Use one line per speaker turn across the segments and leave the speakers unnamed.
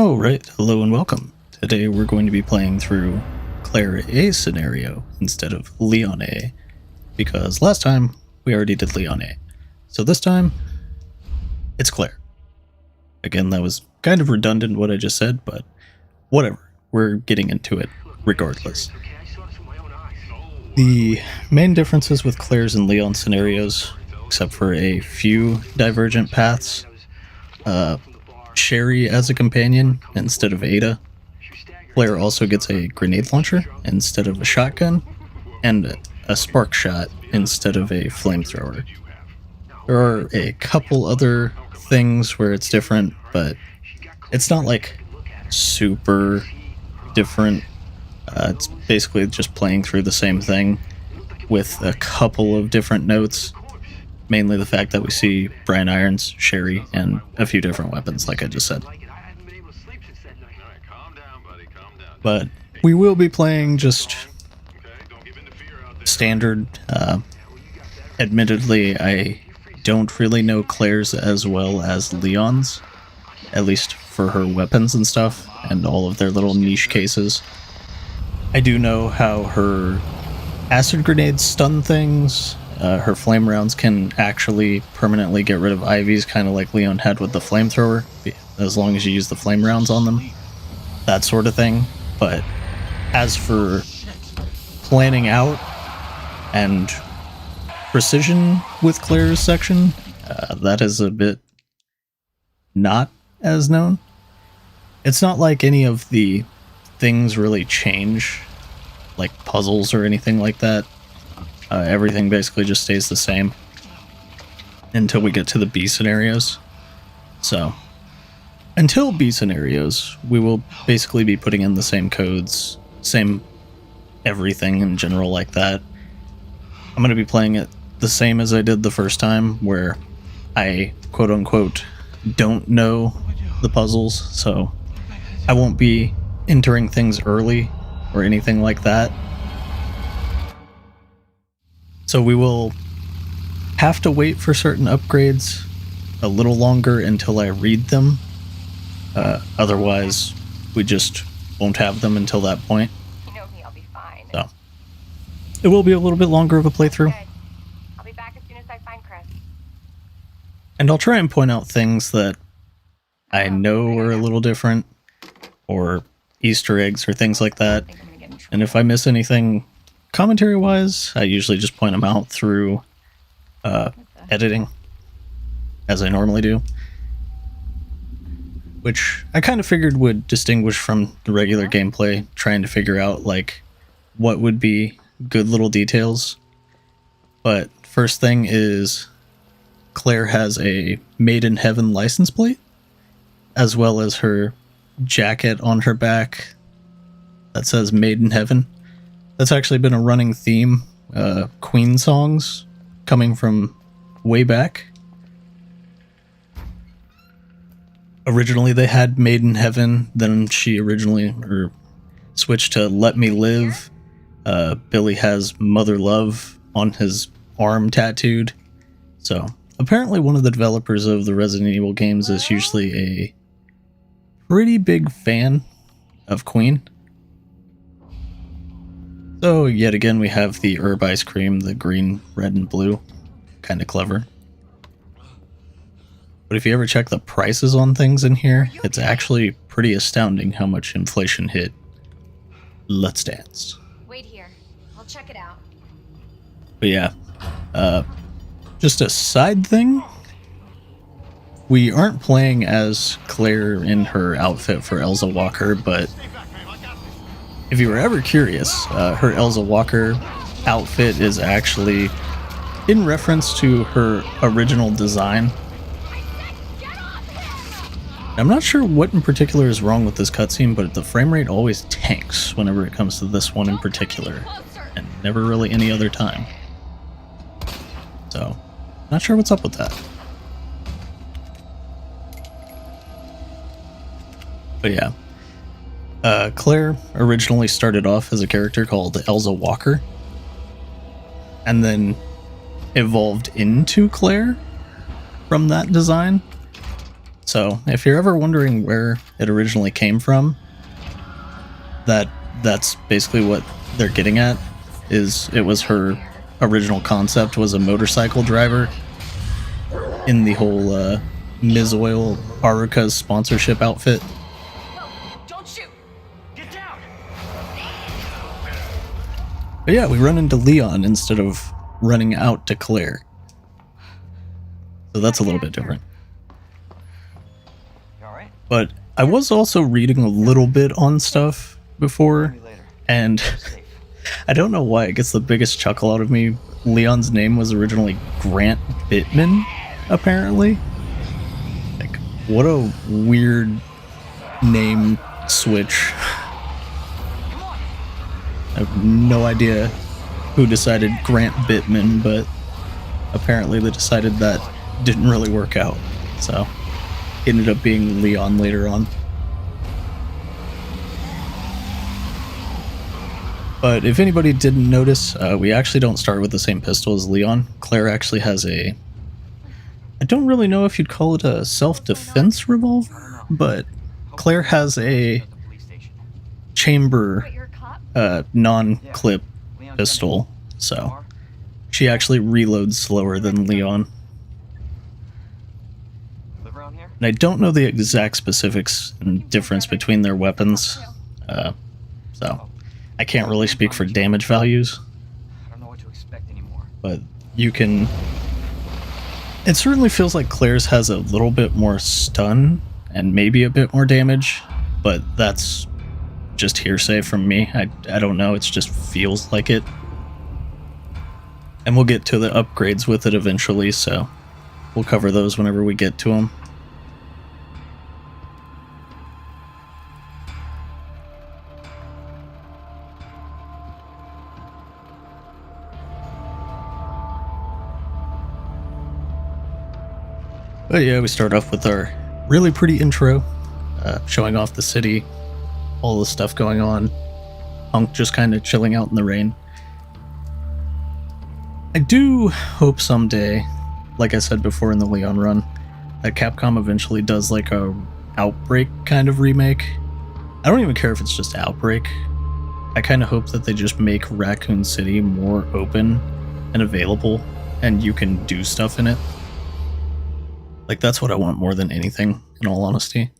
Alright, hello and welcome. Today we're going to be playing through Claire A scenario instead of Leon A, because last time we already did Leon A. So this time, it's Claire. Again, that was kind of redundant what I just said, but whatever, we're getting into it regardless. The main differences with Claire's and Leon's scenarios, except for a few divergent paths, Sherry as a companion instead of Ada. Claire also gets a grenade launcher instead of a shotgun, and a spark shot instead of a flamethrower. There are a couple other things where it's different, but it's not like super different. It's basically just playing through the same thing with a couple of different notes. Mainly the fact that we see Brian Irons, Sherry, and a few different weapons, like I just said. But we will be playing just standard. Admittedly, I don't really know Claire's as well as Leon's, at least for her weapons and stuff, and all of their little niche cases. I do know how her acid grenades stun things. Her flame rounds can actually permanently get rid of IVs, kind of like Leon had with the flamethrower, as long as you use the flame rounds on them. That sort of thing. But as for planning out and precision with Claire's section, that is a bit not as known. It's not like any of the things really change, like puzzles or anything like that. Everything basically just stays the same until we get to the B scenarios. So, until B scenarios, we will basically be putting in the same codes, same everything in general like that. I'm going to be playing it the same as I did the first time, where I quote-unquote don't know the puzzles, so I won't be entering things early or anything like that. So we will have to wait for certain upgrades a little longer until I read them. Otherwise, we just won't have them until that point.
You know me, I'll be fine.
So it will be a little bit longer of a playthrough.
Good. I'll be back as soon as I find Chris.
And I'll try and point out things that I know are a little different, or Easter eggs or things like that. And if I miss anything commentary-wise, I usually just point them out through editing, as I normally do. Which I kind of figured would distinguish from the regular gameplay, trying to figure out, like, what would be good little details. But first thing is, Claire has a Made in Heaven license plate, as well as her jacket on her back that says Made in Heaven. That's actually been a running theme, Queen songs coming from way back. Originally they had Made in Heaven, then she switched to Let Me Live. Billy has Mother Love on his arm tattooed. So apparently one of the developers of the Resident Evil games is usually a pretty big fan of Queen. So yet again we have the herb ice cream, the green, red, and blue. Kind of clever. But if you ever check the prices on things in here, it's actually pretty astounding how much inflation hit Let's Dance.
Wait here. I'll check it out.
But yeah, just a side thing. We aren't playing as Claire in her outfit for Elsa Walker, but if you were ever curious, her Elsa Walker outfit is actually in reference to her original design. I'm not sure what in particular is wrong with this cutscene, but the frame rate always tanks whenever it comes to this one in particular, and never really any other time. So, not sure what's up with that. But yeah. Claire originally started off as a character called Elsa Walker, and then evolved into Claire from that design. So if you're ever wondering where it originally came from, that's basically what they're getting at. Is it was her original concept was a motorcycle driver in the whole Ms. Oil Haruka's sponsorship outfit.
Whoa, don't shoot!
Get down!
But yeah, we run into Leon instead of running out to Claire. So that's a little bit different.
You alright?
But I was also reading a little bit on stuff before, and I don't know why it gets the biggest chuckle out of me. Leon's name was originally Grant Bittman, apparently. Like, what a weird name switch. I have no idea who decided Grant Bittman, but apparently they decided that didn't really work out. So, ended up being Leon later on. But if anybody didn't notice, we actually don't start with the same pistol as Leon. Claire actually has a... I don't really know if you'd call it a self-defense revolver, but Claire has a chamber non-clip pistol, so she actually reloads slower than Leon. And I don't know the exact specifics and difference between their weapons, so I can't really speak for damage values.
I don't know what to expect anymore.
But you can... It certainly feels like Claire's has a little bit more stun and maybe a bit more damage, but that's just hearsay from me. I don't know, it just feels like it. And we'll get to the upgrades with it eventually, so we'll cover those whenever we get to them. But yeah, we start off with our really pretty intro, showing off the city, all the stuff going on. Hunk just kind of chilling out in the rain. I do hope someday, like I said before in the Leon run, that Capcom eventually does like a Outbreak kind of remake. I don't even care if it's just Outbreak. I kind of hope that they just make Raccoon City more open and available, and you can do stuff in it. Like, that's what I want more than anything, in all honesty.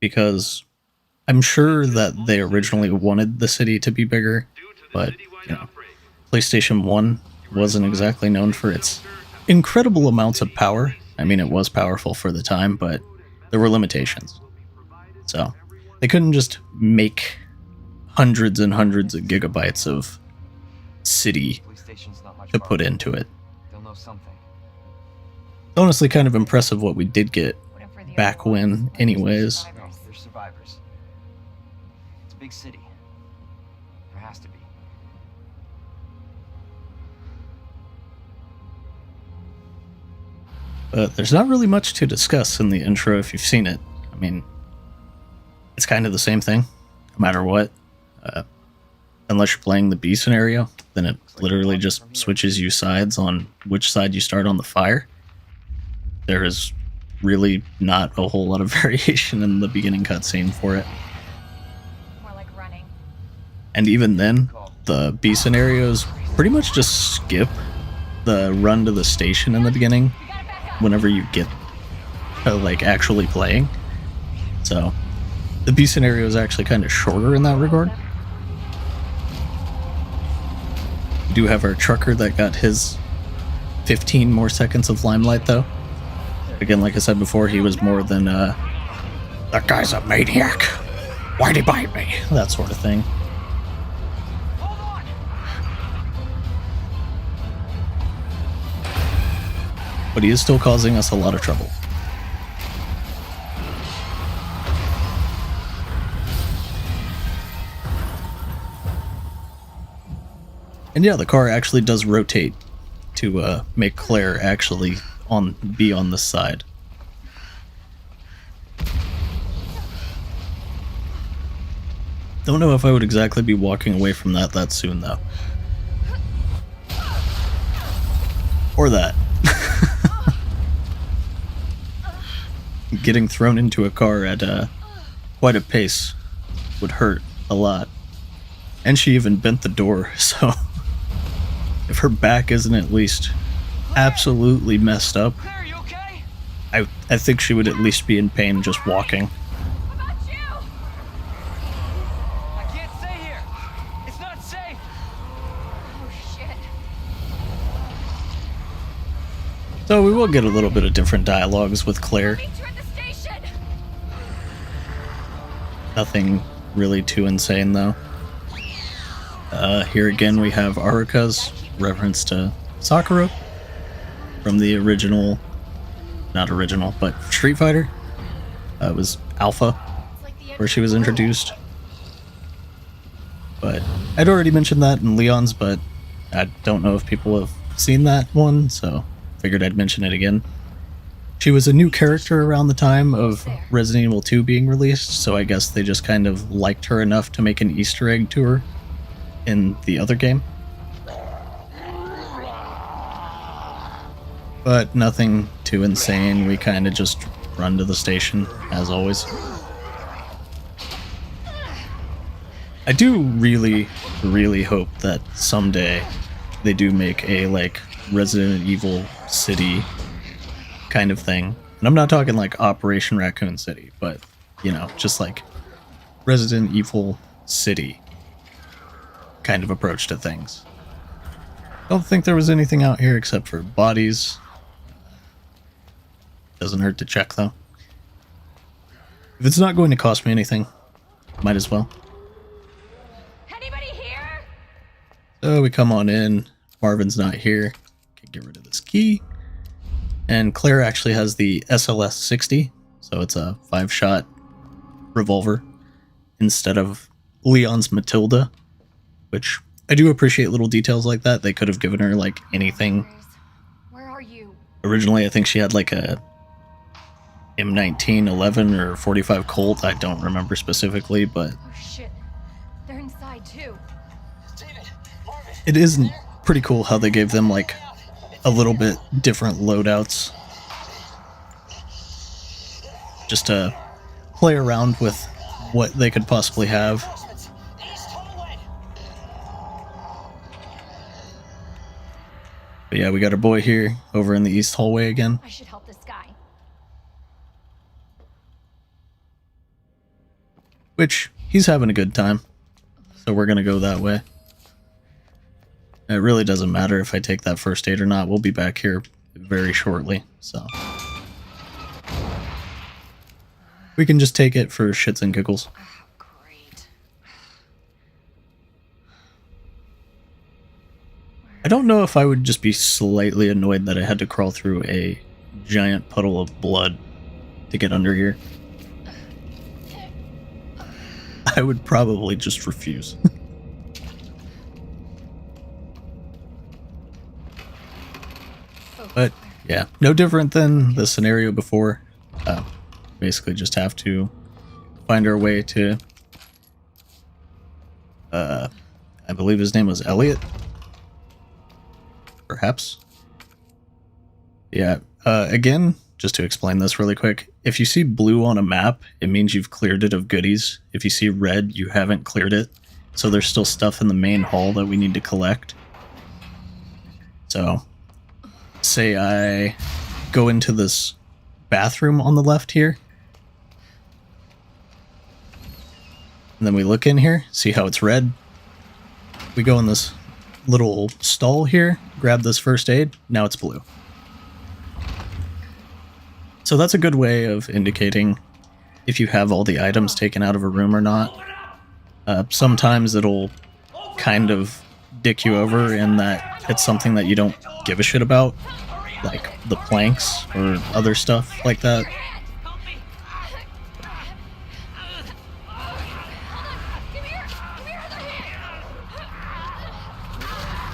Because I'm sure that they originally wanted the city to be bigger, but, you know, PlayStation 1 wasn't exactly known for its incredible amounts of power. I mean, it was powerful for the time, but there were limitations. So, they couldn't just make hundreds and hundreds of gigabytes of city to put into it.
They'll know something.
Honestly, kind of impressive what we did get back when, anyways.
No, they're survivors. It's a big city. There has to be.
But there's not really much to discuss in the intro if you've seen it. I mean, it's kind of the same thing, no matter what. Unless you're playing the B scenario, then it literally just switches you sides on which side you start on the fire. There is really not a whole lot of variation in the beginning cutscene for it.
More like running.
And even then, the B scenarios pretty much just skip the run to the station in the beginning whenever you get like actually playing. So the B scenario is actually kind of shorter in that regard. We do have our trucker that got his 15 more seconds of limelight though. Again, like I said before, he was more than, that guy's a maniac. Why'd he bite me? That sort of thing. But he is still causing us a lot of trouble. And yeah, the car actually does rotate to make Claire actually be on this side. Don't know if I would exactly be walking away from that soon though. Or that. getting thrown into a car at quite a pace would hurt a lot. And she even bent the door, so if her back isn't at least absolutely messed up,
Claire, are you okay?
I think she would at least be in pain just walking.
What about you?
I can't stay here. It's not safe.
Oh shit.
So we will get a little bit of different dialogues with Claire.
Meet you at the station.
Nothing really too insane though. Here again we have Aruka's reference to Sakura from the original, not original, but Street Fighter. It was Alpha,
It's like the end
where
of
she was
the world.
introduced. But I'd already mentioned that in Leon's, but I don't know if people have seen that one, so figured I'd mention it again. She was a new character around the time of Resident Evil 2 being released, so I guess they just kind of liked her enough to make an Easter egg to her in the other game. But nothing too insane, we kind of just run to the station, as always. I do really, really hope that someday they do make a, like, Resident Evil City kind of thing. And I'm not talking like Operation Raccoon City, but, you know, just like Resident Evil City kind of approach to things. Don't think there was anything out here except for bodies. Doesn't hurt to check, though. If it's not going to cost me anything, might as well.
Anybody here?
So we come on in. Marvin's not here. Can get rid of this key. And Claire actually has the SLS 60, so it's a 5-shot revolver instead of Leon's Matilda, which I do appreciate little details like that. They could have given her like anything.
Where are you?
Originally, I think she had like a M19 11 or 45 Colt. I don't remember specifically, but
Oh shit. They're inside too.
David, Marvin.
it is pretty cool how they gave them like a little bit different loadouts. Just to play around with what they could possibly have.
East hallway.
But yeah, we got our boy here over in the east hallway again.
I should help this guy.
Which, he's having a good time. So we're gonna go that way. It really doesn't matter if I take that first aid or not. We'll be back here very shortly, so. We can just take it for shits and giggles.
Oh, great.
I don't know if I would just be slightly annoyed that I had to crawl through a giant puddle of blood to get under here. I would probably just refuse. But yeah, no different than the scenario before. Basically just have to find our way to, I believe his name was Elliot. Perhaps. Yeah, again, just to explain this really quick, if you see blue on a map, it means you've cleared it of goodies. If you see red, you haven't cleared it. So there's still stuff in the main hall that we need to collect. So, say I go into this bathroom on the left here. And then we look in here, see how it's red. We go in this little stall here, grab this first aid, now it's blue. So that's a good way of indicating if you have all the items taken out of a room or not. Sometimes it'll kind of dick you over in that it's something that you don't give a shit about, like the planks or other stuff like that.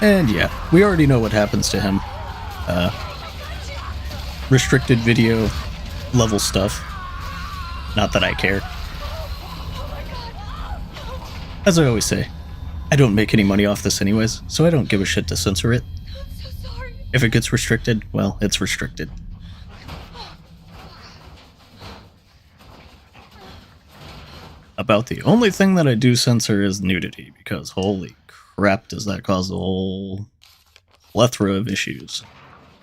And yeah, we already know what happens to him. Restricted video level stuff. Not that I care. As I always say, I don't make any money off this anyways, so I don't give a shit to censor it.
I'm so sorry.
If it gets restricted, well, it's restricted. About the only thing that I do censor is nudity, because holy crap does that cause a whole plethora of issues.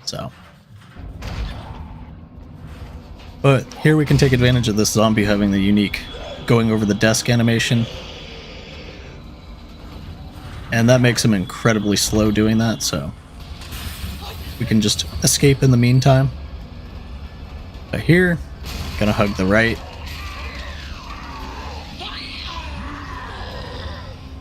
So. But here we can take advantage of this zombie having the unique going over the desk animation. And that makes him incredibly slow doing that, so we can just escape in the meantime. But here, gonna hug the right.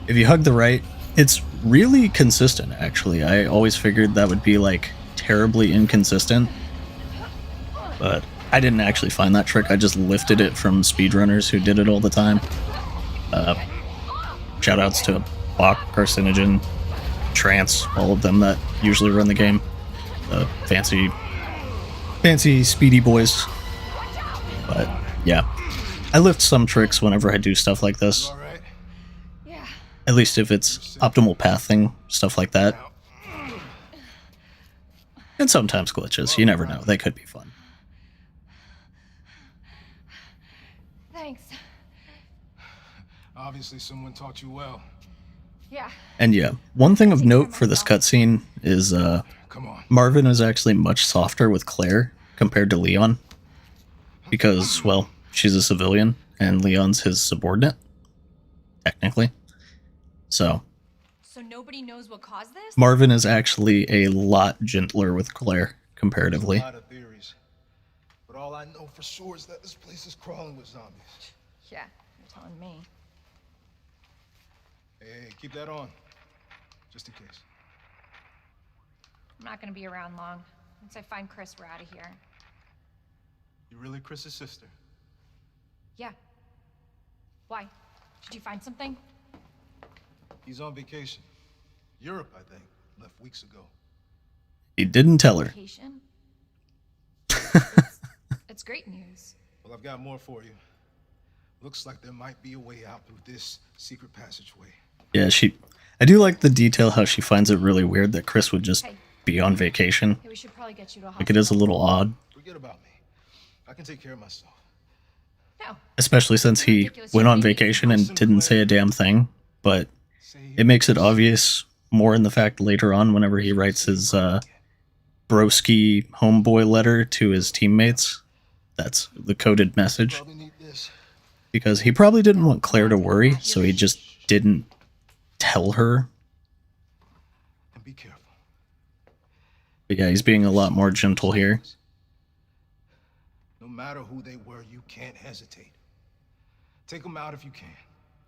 If you hug the right, it's really consistent, actually. I always figured that would be, like, terribly inconsistent. But I didn't actually find that trick. I just lifted it from speedrunners who did it all the time. Shoutouts to Bach, Carcinogen, Trance, all of them that usually run the game. The fancy speedy boys. But yeah, I lift some tricks whenever I do stuff like this.
Yeah.
At least if it's optimal pathing, stuff like that. And sometimes glitches. You never know. They could be fun.
Thanks.
Obviously, someone taught you well.
Yeah.
And yeah, one thing of note for this cutscene is
Come on.
Marvin is actually much softer with Claire compared to Leon. Because, well, she's a civilian and Leon's his subordinate, technically. So
nobody knows what caused this?
Marvin is actually a lot gentler with Claire comparatively.
A lot of theories, but all I know for sure is that this place is crawling with zombies.
Yeah, you're telling me.
Hey, keep that on, just in case.
I'm not gonna be around long. Once I find Chris, we're out of here.
You really Chris's sister?
Yeah. Why? Did you find something?
He's on vacation. Europe, I think. Left weeks ago.
He didn't tell her.
Vacation? It's great news.
Well, I've got more for you. Looks like there might be a way out through this secret passageway.
Yeah, I do like the detail how she finds it really weird that Chris would just be on vacation.
Hey, we should probably get you to a
Like, it is a little odd.
Forget about me. I can take care of myself.
No.
Especially since he went on vacation and didn't say a damn thing. But it makes it obvious more in the fact later on whenever he writes his broski homeboy letter to his teammates. That's the coded message.
Probably need this.
Because he probably didn't want Claire to worry, so he just didn't tell her.
And be careful.
But yeah, he's being a lot more gentle here.
No matter who they were, you can't hesitate. Take them out if you can.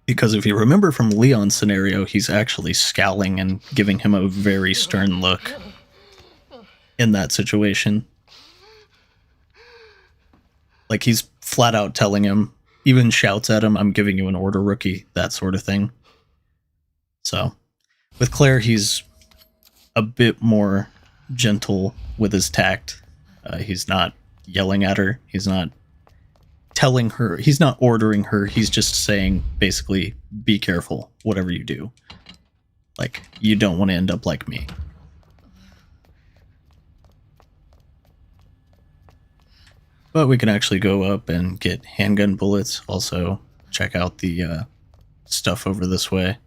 Because if you remember from Leon's scenario, he's actually scowling and giving him a very stern look in that situation. Like, he's flat out telling him, even shouts at him, "I'm giving you an order, rookie," that sort of thing. So, with Claire, he's a bit more gentle with his tact. He's not yelling at her. He's not telling her. He's not ordering her. He's just saying, basically, be careful, whatever you do. Like, you don't want to end up like me. But we can actually go up and get handgun bullets. Also, check out the stuff over this way.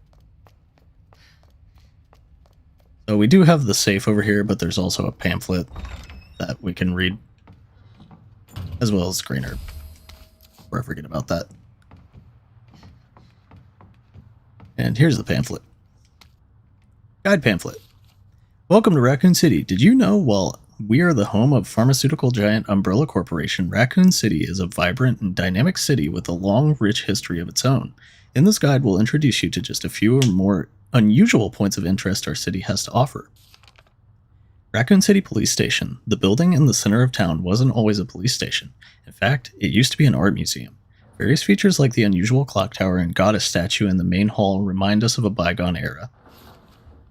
So we do have the safe over here, but there's also a pamphlet that we can read, as well as green herb. Before I forget about that. And here's the pamphlet. Guide pamphlet. Welcome to Raccoon City. Did you know while we are the home of pharmaceutical giant Umbrella Corporation, Raccoon City is a vibrant and dynamic city with a long, rich history of its own. In this guide, we'll introduce you to just a few or more unusual points of interest our city has to offer. Raccoon City Police Station. The building in the center of town wasn't always a police station. In fact, it used to be an art museum. Various features like the unusual clock tower and goddess statue in the main hall remind us of a bygone era.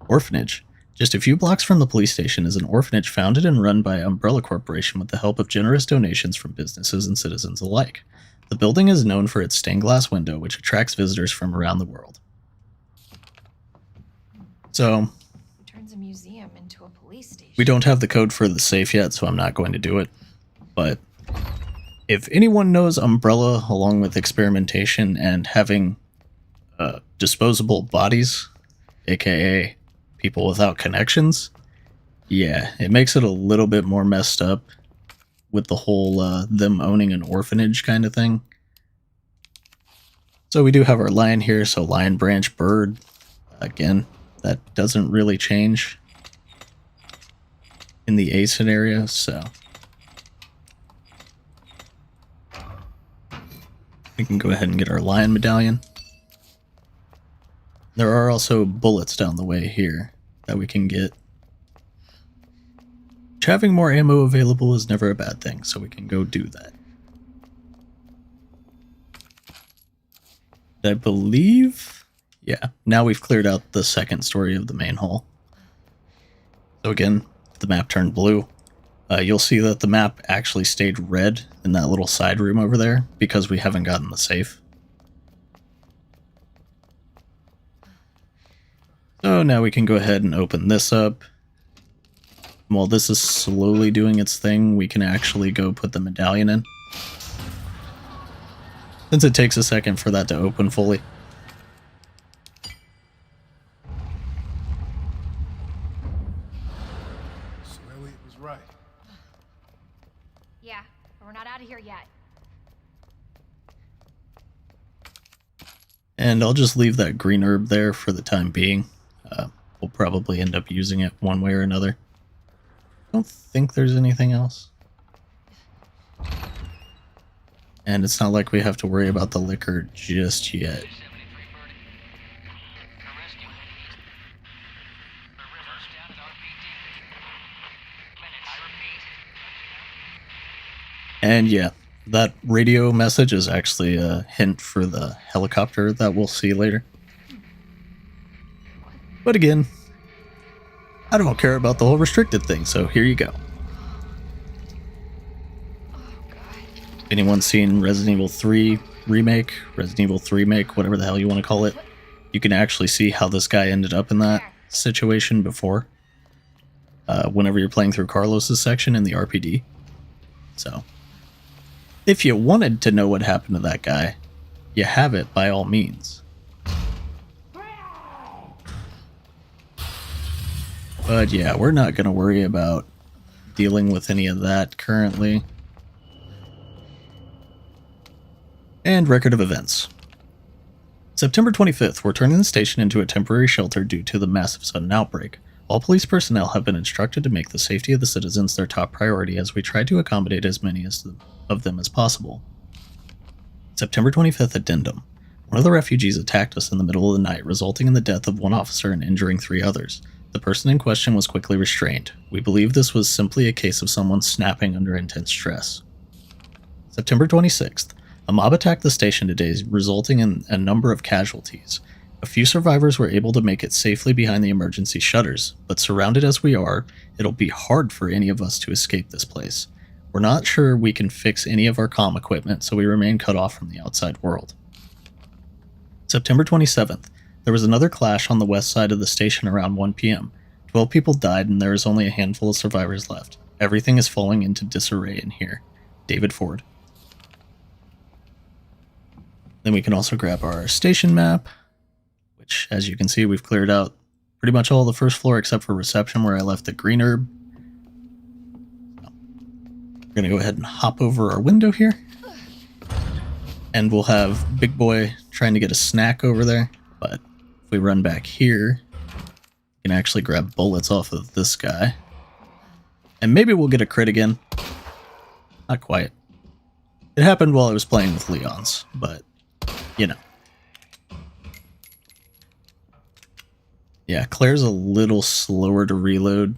Orphanage. Just a few blocks from the police station is an orphanage founded and run by Umbrella Corporation with the help of generous donations from businesses and citizens alike. The building is known for its stained glass window, which attracts visitors from around the world. So,
Who turns a museum into a police station?
we don't have the code for the safe yet, so I'm not going to do it. But If anyone knows Umbrella along with experimentation and having disposable bodies, aka people without connections, yeah, it makes it a little bit more messed up with the whole them owning an orphanage kind of thing. So we do have our lion here, so lion, branch, bird. Again, that doesn't really change in the A scenario, so we can go ahead and get our lion medallion. There are also bullets down the way here that we can get. Which having more ammo available is never a bad thing, so we can go do that. I believe, yeah, now we've cleared out the second story of the main hall. So again, the map turned blue. You'll see that the map actually stayed red in that little side room over there because we haven't gotten the safe. So now we can go ahead and open this up. While this is slowly doing its thing, we can actually go put the medallion in. Since it takes a second for that to open fully.
So Elliot was right.
Yeah, but we're not out of here yet.
And I'll just leave that green herb there for the time being. We'll probably end up using it one way or another. I don't think there's anything else. And it's not like we have to worry about the liquor just yet. And yeah, that radio message is actually a hint for the helicopter that we'll see later. But again, I don't care about the whole restricted thing, so here you go. Anyone seen Resident Evil 3 Remake, Resident Evil 3 Make, whatever the hell you want to call it, you can actually see how this guy ended up in that situation before. Whenever you're playing through Carlos's section in the R.P.D. So, if you wanted to know what happened to that guy, you have it by all means. But yeah, we're not going to worry about dealing with any of that currently. And record of events. September 25th, we're turning the station into a temporary shelter due to the massive sudden outbreak. All police personnel have been instructed to make the safety of the citizens their top priority as we try to accommodate as many of them as possible. September 25th addendum. One of the refugees attacked us in the middle of the night, resulting in the death of one officer and injuring 3 others. The person in question was quickly restrained. We believe this was simply a case of someone snapping under intense stress. September 26th. A mob attacked the station today, resulting in a number of casualties. A few survivors were able to make it safely behind the emergency shutters, but surrounded as we are, it'll be hard for any of us to escape this place. We're not sure we can fix any of our comm equipment, so we remain cut off from the outside world. September 27th. There was another clash on the west side of the station around 1 p.m. 12 people died and there is only a handful of survivors left. Everything is falling into disarray in here. David Ford. Then we can also grab our station map, which, as you can see, we've cleared out pretty much all the first floor except for reception where I left the green herb. We're going to go ahead and hop over our window here. And we'll have Big Boy trying to get a snack over there, but if we run back here, we can actually grab bullets off of this guy. And maybe we'll get a crit again. Not quite. It happened while I was playing with Leon's, but, you know. Yeah, Claire's a little slower to reload,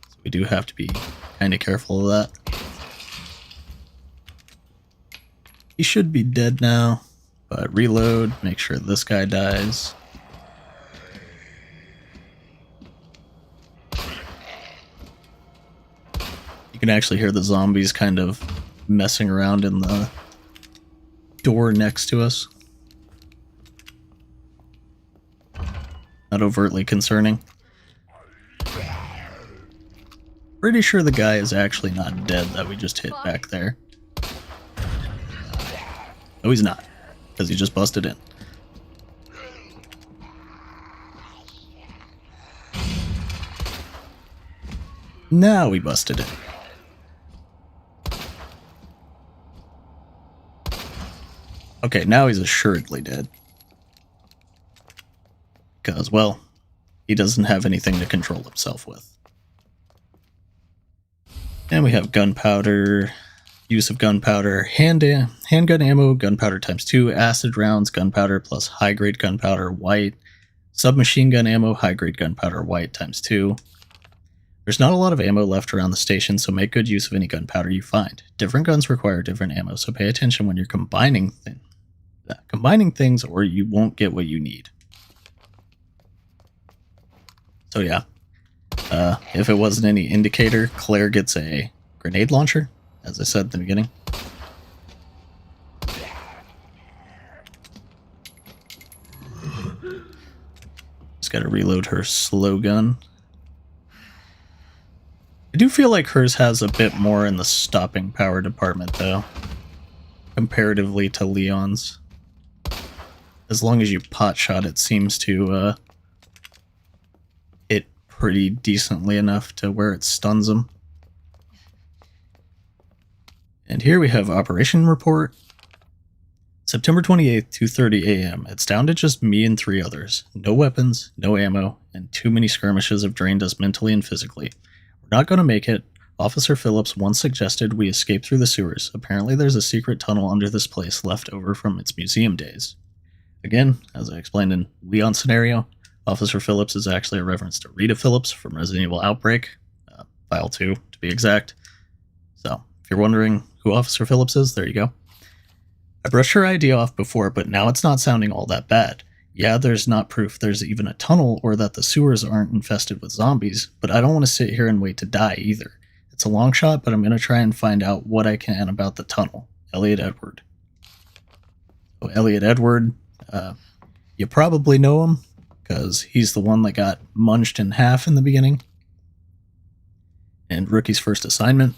so we do have to be kind of careful of that. He should be dead now, but reload, make sure this guy dies. You can actually hear the zombies kind of messing around in the door next to us. Not overtly concerning. Pretty sure the guy is actually not dead that we just hit back there. No, he's not, because he just busted in. Now he busted in. Okay, now he's assuredly dead. Because, well, he doesn't have anything to control himself with. And we have gunpowder, use of gunpowder, handgun ammo, gunpowder ×2, acid rounds, gunpowder plus high-grade gunpowder, white, submachine gun ammo, high-grade gunpowder, white ×2. There's not a lot of ammo left around the station, so make good use of any gunpowder you find. Different guns require different ammo, so pay attention when you're combining things or you won't get what you need. So yeah, if it wasn't any indicator, Claire gets a grenade launcher, as I said at the beginning. Just gotta reload her slow gun. I do feel like hers has a bit more in the stopping power department, though, comparatively to Leon's. As long as you potshot, it seems to hit pretty decently enough to where it stuns them. And here we have Operation Report. September 28th, 2:30 a.m. It's down to just me and 3 others. No weapons, no ammo, and too many skirmishes have drained us mentally and physically. We're not going to make it. Officer Phillips once suggested we escape through the sewers. Apparently there's a secret tunnel under this place left over from its museum days. Again, as I explained in Leon's scenario, Officer Phillips is actually a reference to Rita Phillips from Resident Evil Outbreak, File 2 to be exact. So, if you're wondering who Officer Phillips is, there you go. I brushed her idea off before, but now it's not sounding all that bad. Yeah, there's not proof there's even a tunnel or that the sewers aren't infested with zombies, but I don't want to sit here and wait to die either. It's a long shot, but I'm going to try and find out what I can about the tunnel. Elliot Edward. So Elliot Edward, you probably know him, because he's the one that got munched in half in the beginning. And Rookie's first assignment.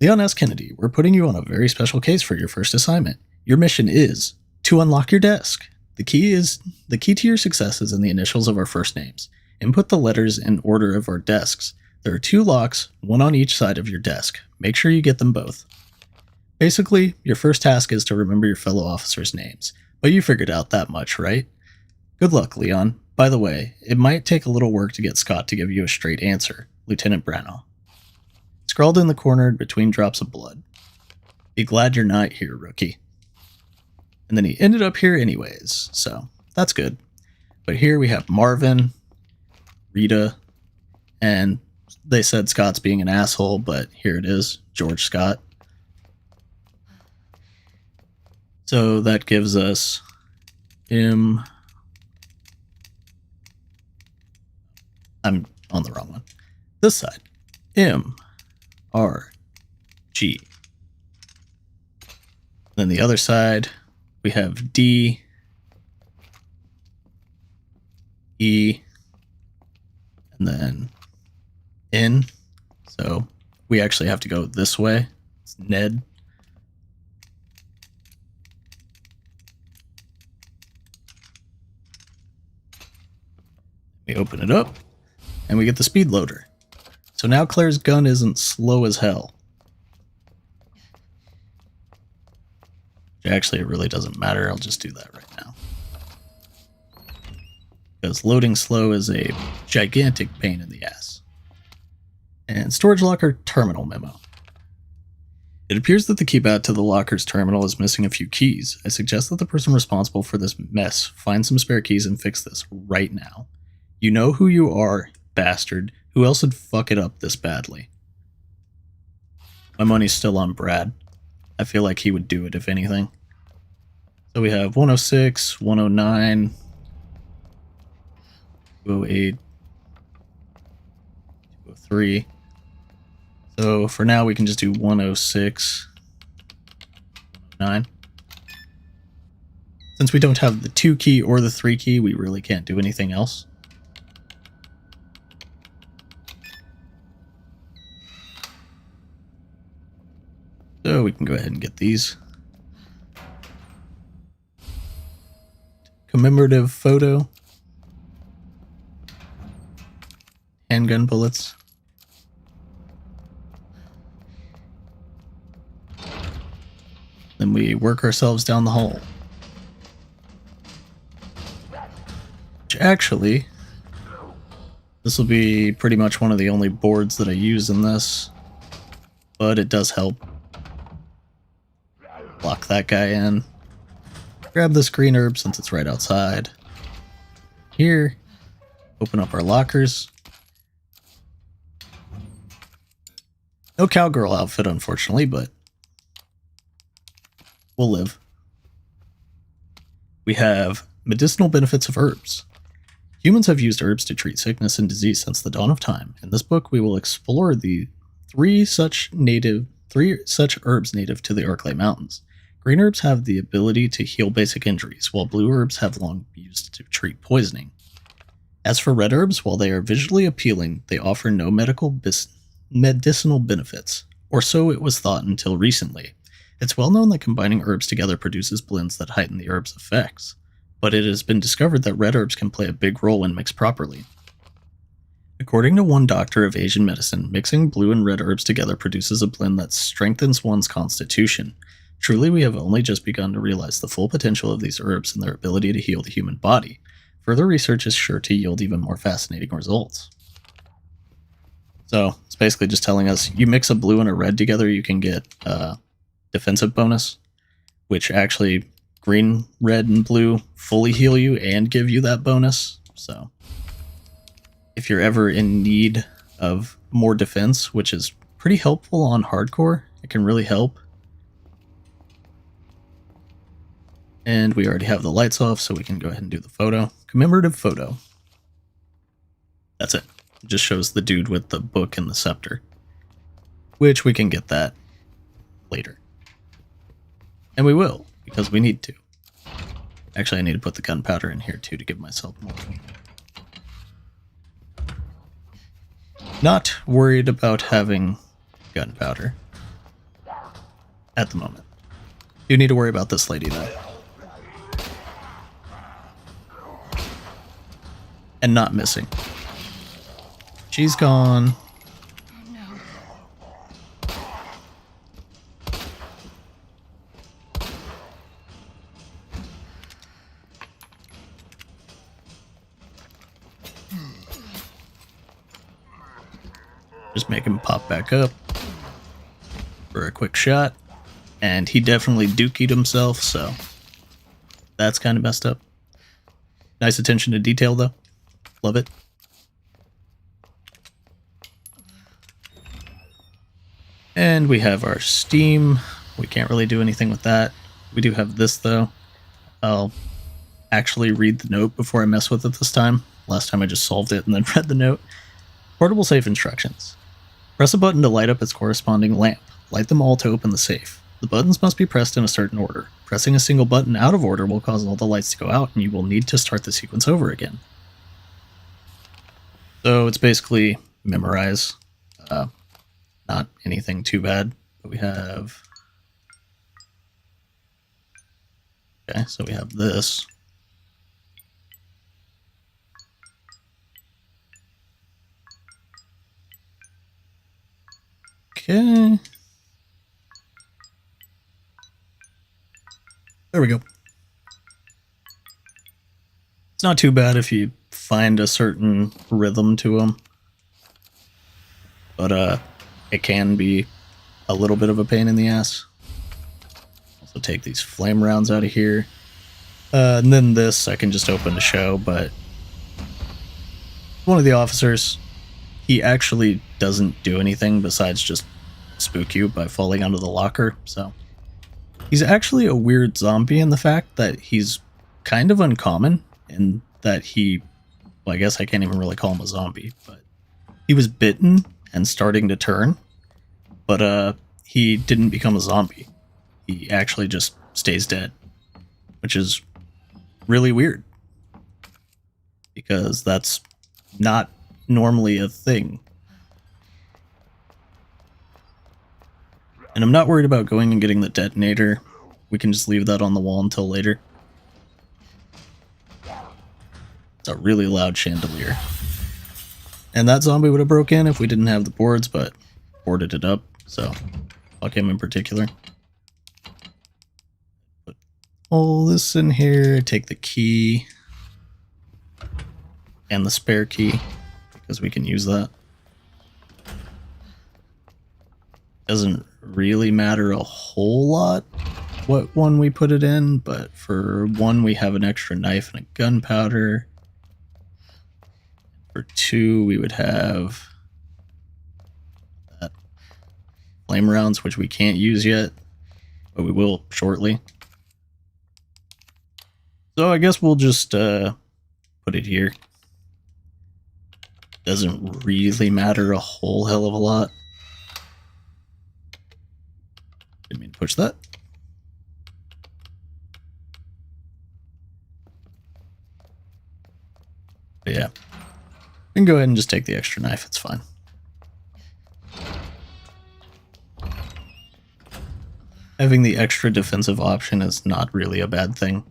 Leon S. Kennedy, we're putting you on a very special case for your first assignment. Your mission is to unlock your desk. The key to your success is in the initials of our first names. Input the letters in order of our desks. There are 2 locks, one on each side of your desk. Make sure you get them both. Basically, your first task is to remember your fellow officers' names, but you figured out that much, right? Good luck, Leon. By the way, it might take a little work to get Scott to give you a straight answer. Lieutenant Branagh. Scrawled in the corner between drops of blood. Be glad you're not here, Rookie. And then he ended up here anyways, so that's good. But here we have Marvin, Rita, and they said Scott's being an asshole, but here it is, George Scott. So that gives us him. I'm on the wrong one. This side. M. R. G. Then the other side, we have D. E. And then N. So we actually have to go this way. It's Ned. We open it up, and we get the speed loader. So now Claire's gun isn't slow as hell. Actually, it really doesn't matter. I'll just do that right now. Because loading slow is a gigantic pain in the ass. And storage locker terminal memo. It appears that the keypad to the locker's terminal is missing a few keys. I suggest that the person responsible for this mess find some spare keys and fix this right now. You know who you are, bastard. Who else would fuck it up this badly? My money's still on Brad. I feel like he would do it if anything. So we have 106, 109, 208, 203. So for now we can just do 106, 109. Since we don't have the 2 key or the 3 key, we really can't do anything else. So we can go ahead and get these. commemorative photo. Handgun bullets. Then we work ourselves down the hole. Which actually, this will be pretty much one of the only boards that I use in this, but it does help. Lock that guy in. Grab this green herb since it's right outside. Here, open up our lockers. No cowgirl outfit, unfortunately, but we'll live. We have medicinal benefits of herbs. Humans have used herbs to treat sickness and disease since the dawn of time. In this book, we will explore the three such herbs native to the Arklay Mountains. Green herbs have the ability to heal basic injuries, while blue herbs have long been used to treat poisoning. As for red herbs, while they are visually appealing, they offer no medicinal benefits, or so it was thought until recently. It's well known that combining herbs together produces blends that heighten the herb's effects, but it has been discovered that red herbs can play a big role when mixed properly. According to one doctor of Asian medicine, mixing blue and red herbs together produces a blend that strengthens one's constitution. Truly, we have only just begun to realize the full potential of these herbs and their ability to heal the human body. Further research is sure to yield even more fascinating results. So, it's basically just telling us, you mix a blue and a red together, you can get a defensive bonus, which actually, green, red, and blue fully heal you and give you that bonus. So, if you're ever in need of more defense, which is pretty helpful on hardcore, it can really help. And we already have the lights off, so we can go ahead and do the photo. Commemorative photo. That's it. It just shows the dude with the book and the scepter. Which we can get that later. And we will, because we need to. Actually, I need to put the gunpowder in here too to give myself more. Not worried about having gunpowder at the moment. Do need to worry about this lady though. And not missing. She's gone.
Oh no.
Just make him pop back up for a quick shot. And he definitely dookied himself, so that's kind of messed up. Nice attention to detail, though. Love it. And we have our Steam. We can't really do anything with that. We do have this, though. I'll actually read the note before I mess with it this time. Last time I just solved it and then read the note. Portable safe instructions. Press a button to light up its corresponding lamp. Light them all to open the safe. The buttons must be pressed in a certain order. Pressing a single button out of order will cause all the lights to go out, and you will need to start the sequence over again. So it's basically memorize. Not anything too bad, but we have... Okay, so we have this. Okay. There we go. It's not too bad if you find a certain rhythm to them. But it can be a little bit of a pain in the ass. Also take these flame rounds out of here. And then this I can just open to show, but one of the officers, he actually doesn't do anything besides just spook you by falling onto the locker, so he's actually a weird zombie in the fact that he's kind of uncommon in that he, well, I guess I can't even really call him a zombie, but he was bitten and starting to turn, but he didn't become a zombie. He actually just stays dead, which is really weird because that's not normally a thing. And I'm not worried about going and getting the detonator. We can just leave that on the wall until later. It's a really loud chandelier. And that zombie would have broke in if we didn't have the boards, but boarded it up, so fuck him in particular. Put all this in here, take the key and the spare key, because we can use that. Doesn't really matter a whole lot what one we put it in, but for one we have an extra knife and a gunpowder. For two we would have that flame rounds, which we can't use yet, but we will shortly. So I guess we'll just put it here. Doesn't really matter a whole hell of a lot. Didn't mean to push that. But yeah. We can go ahead and just take the extra knife, it's fine. Having the extra defensive option is not really a bad thing.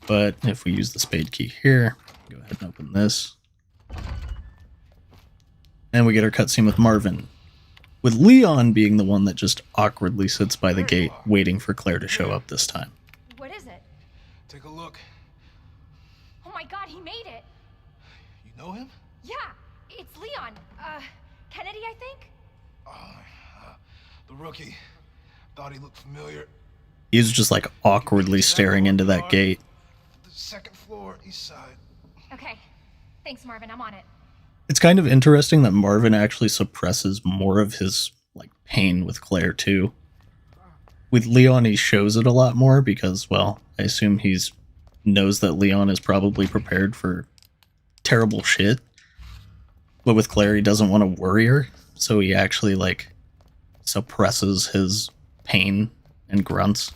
But if we use the spade key here, go ahead and open this. And we get our cutscene with Marvin, with Leon being the one that just awkwardly sits by the gate waiting for Claire to show up this time.
What is it?
Take a look.
Oh my god, he made it!
You know him?
Yeah, it's Leon. Kennedy, I think?
The rookie. Thought he looked familiar.
He's just like awkwardly staring into that gate.
The second floor, east side.
Okay. Thanks, Marvin. I'm on it.
It's kind of interesting that Marvin actually suppresses more of his like pain with Claire too. With Leon, he shows it a lot more because, well, I assume he's knows that Leon is probably prepared for terrible shit. But with Claire, he doesn't want to worry her, so he actually like suppresses his pain and grunts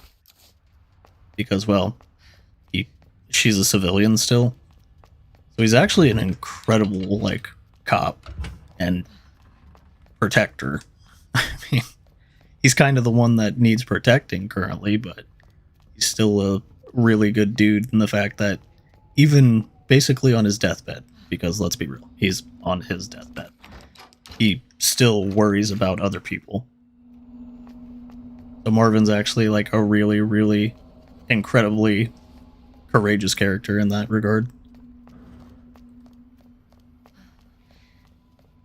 because, well, she's a civilian still. So he's actually an incredible like cop and protector. I mean, he's kind of the one that needs protecting currently, but he's still a really good dude in the fact that even basically on his deathbed, because let's be real, he's on his deathbed, he still worries about other people. So Marvin's actually like a really, really incredibly courageous character in that regard.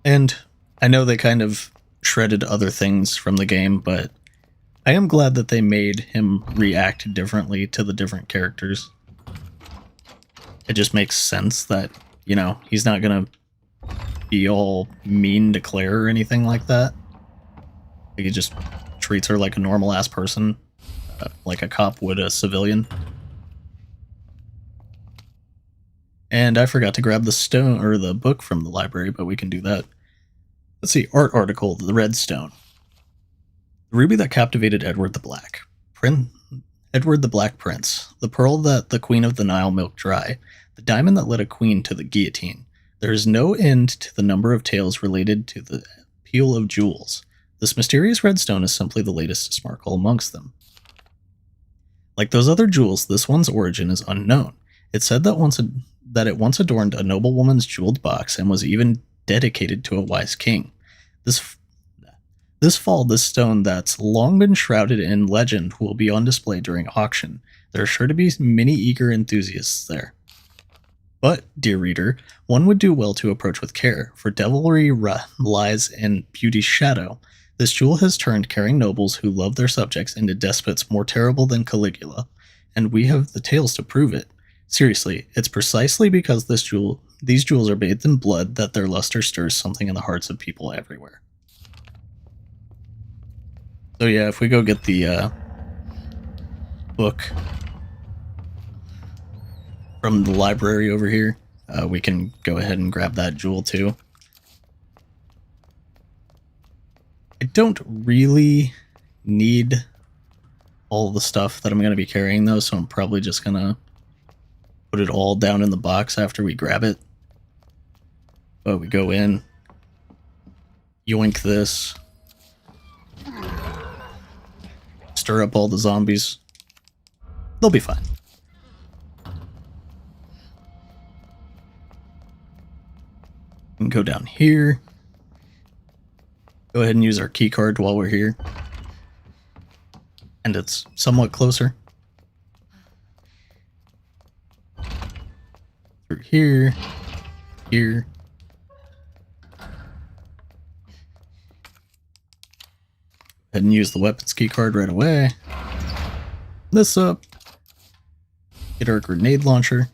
And I know they kind of shredded other things from the game, but I am glad that they made him react differently to the different characters. It just makes sense that, you know, he's not gonna be all mean to Claire or anything like that. Like, he just treats her like a normal ass person, like a cop would a civilian. And I forgot to grab the stone or the book from the library, but we can do that. Let's see, art article, the Red Stone. The ruby that captivated Edward the Black. Edward the Black Prince. The pearl that the Queen of the Nile milked dry. The diamond that led a queen to the guillotine. There is no end to the number of tales related to the appeal of jewels. This mysterious red stone is simply the latest to sparkle amongst them. Like those other jewels, this one's origin is unknown. It's said that it once adorned a noblewoman's jeweled box and was even dedicated to a wise king. This fall, this stone that's long been shrouded in legend will be on display during auction. There are sure to be many eager enthusiasts there. But, dear reader, one would do well to approach with care, for devilry lies in beauty's shadow. This jewel has turned caring nobles who love their subjects into despots more terrible than Caligula, and we have the tales to prove it. Seriously, it's precisely because these jewels are bathed in blood that their luster stirs something in the hearts of people everywhere. So yeah, if we go get the book from the library over here, we can go ahead and grab that jewel too. I don't really need all the stuff that I'm going to be carrying though, so I'm probably just going to put it all down in the box after we grab it. But we go in, yoink this, stir up all the zombies. They'll be fine. go down here. Go ahead and use our key card while we're here. And it's somewhat closer. Through here. Here. Go ahead and use the weapons key card right away. This up. Get our grenade launcher.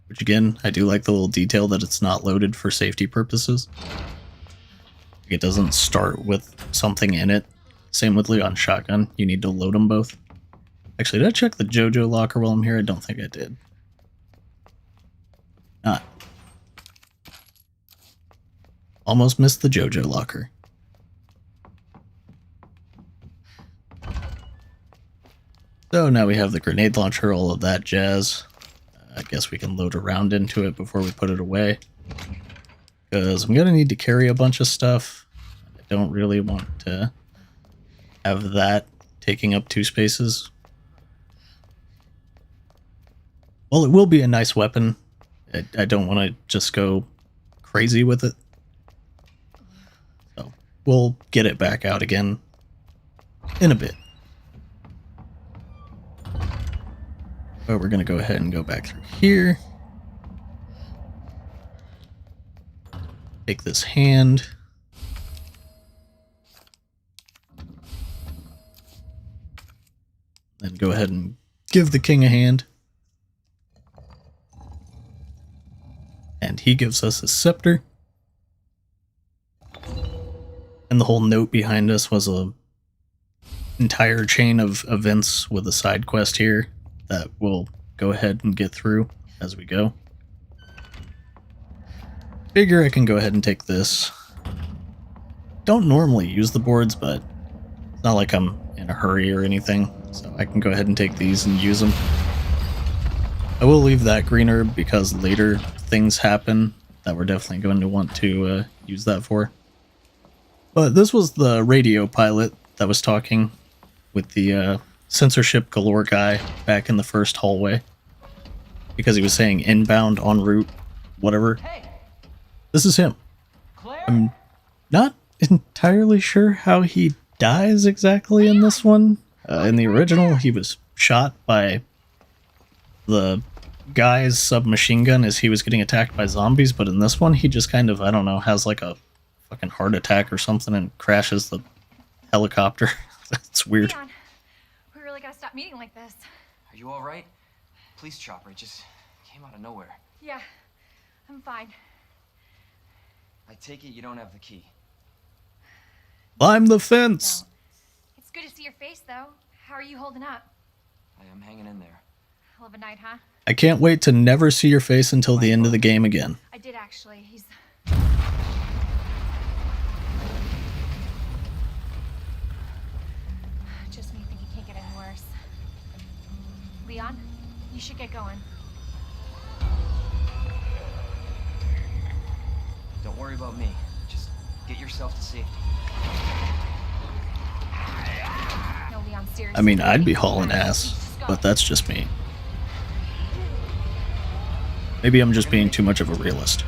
Which again, I do like the little detail that it's not loaded for safety purposes. It doesn't start with something in it. Same with Leon's shotgun. You need to load them both. Actually, did I check the JoJo locker while I'm here? I don't think I did. Not. Almost missed the JoJo locker. So now we have the grenade launcher, all of that jazz. I guess we can load a round into it before we put it away. Because I'm going to need to carry a bunch of stuff. I don't really want to have that taking up 2 spaces. Well, it will be a nice weapon. I don't want to just go crazy with it. So we'll get it back out again in a bit. But we're going to go ahead and go back through here. Take this hand. Then go ahead and give the king a hand. And he gives us a scepter. And the whole note behind us was a entire chain of events with a side quest here that we'll go ahead and get through as we go. Figure I can go ahead and take this. Don't normally use the boards, but it's not like I'm in a hurry or anything, so I can go ahead and take these and use them. I will leave that green herb because later things happen that we're definitely going to want to use that for. But this was the radio pilot that was talking with the censorship galore guy back in the first hallway. Because he was saying inbound, en route, whatever.
Hey,
This is him.
Claire?
I'm not entirely sure how he dies exactly in this one. In the original, he was shot by the guy's submachine gun as he was getting attacked by zombies, but in this one, he just kind of, I don't know, has like a fucking heart attack or something and crashes the helicopter. That's weird.
Leon, we really gotta stop meeting like this.
Are you all right? Police chopper, it just came out of nowhere.
Yeah, I'm fine.
I take it you don't have the key.
Climb the fence!
No. It's good to see your face, though. How are you holding up?
I am hanging in there.
Hell of a night, huh?
I can't wait to never see your face until the end of the game again.
I did actually. He's... Just when you think it can't get any worse. Leon, you should get going.
Don't worry about me. Just get yourself to safety.
No, Leon, seriously.
I mean, I'd be hauling ass, but that's just me. Maybe I'm just being too much of a realist.